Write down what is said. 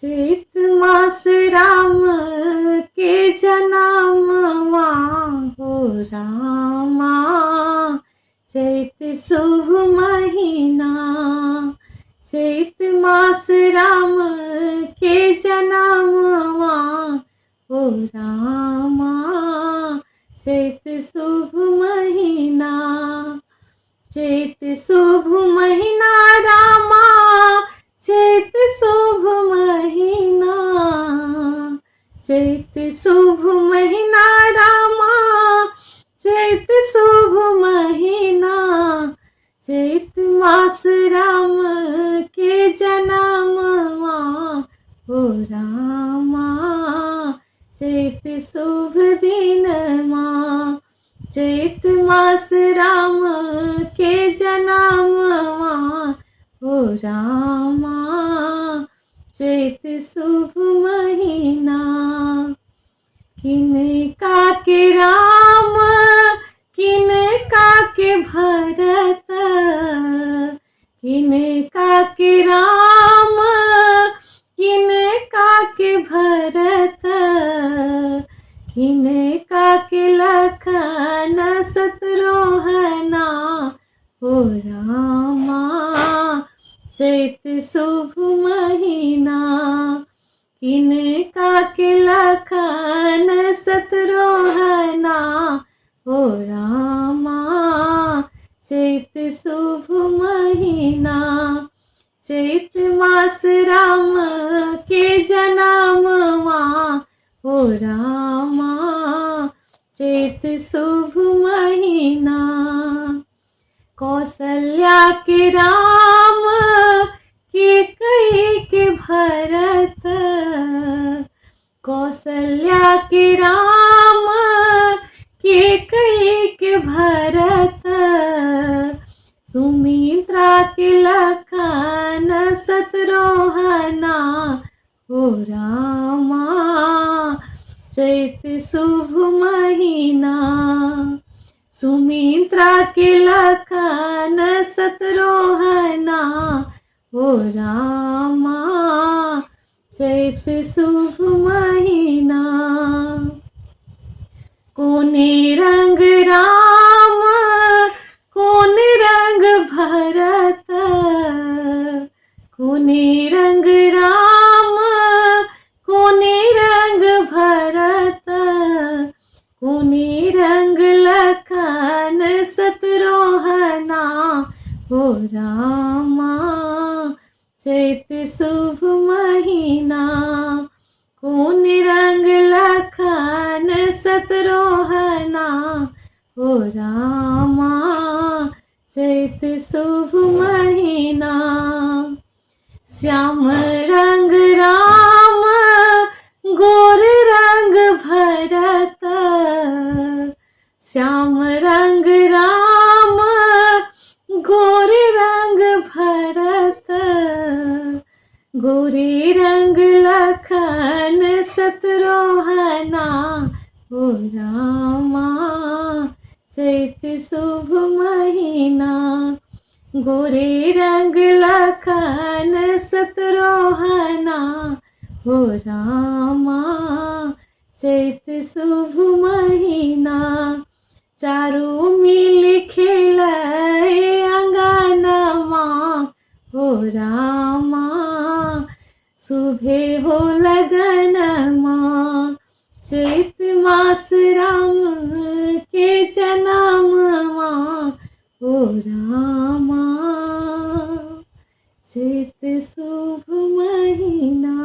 चैत मास राम के जनमवा हो रामा। चैत शुभ महीना, चैत मास राम के जनमवा हो रामा। चैत शुभ महीना, चैत शुभ महीना रामा। चैत शुभ महीना, चैत शुभ महीना रामा। चैत शुभ महीना, चैत मास राम के जनमवा हो रामा। चैत शुभ दिनमा, चैत मास राम के जनमवा हो रामा। चैत शुभ महीना, किनका के राम किनका के भरत। किनका के राम किनका के भरत। किनका के लखन शत्रुघ्ना हो रामा। चैत शुभ महीना, किनका के लखन शत्रुघ्ना हो रामा। चैत शुभ महीना, चैत मास राम के जनमवा हो रामा। चैत शुभ महीना, कौशल्या के राम कैकेयी के भरत। कौशल्या के राम कैकेयी के भरत। सुमित्रा के लखन शत्रुघ्ना हो रामा। चैत शुभ महीना, सुमित्रा के लखन शत्रुघ्ना हो रामा। चैत शुभ महीना, कोने रंग राम कोने रंग भरत। कोने रंग राम कोने रंग भरत। कोने रंग लखन शत्रुघ्ना हो रामा। चैत शुभ महीना, कोने रंग लखन शत्रुघ्ना हो रामा। चैत शुभ महीना, श्याम रंग राम गोर रंग भरत। श्याम रंग राम गोर रंग भरत। गोरे रंग लखन शत्रुघ्ना हो रामा। चैत शुभ महीना, गोरे रंग लखन शत्रुघ्ना हो रामा। चैत शुभ महीना, चारू मिल खेलै अंगनमा हो रामा। शुभे हो लगनमा, चैत मास राम के जनमवा हो रामा। चैत शुभ महीना।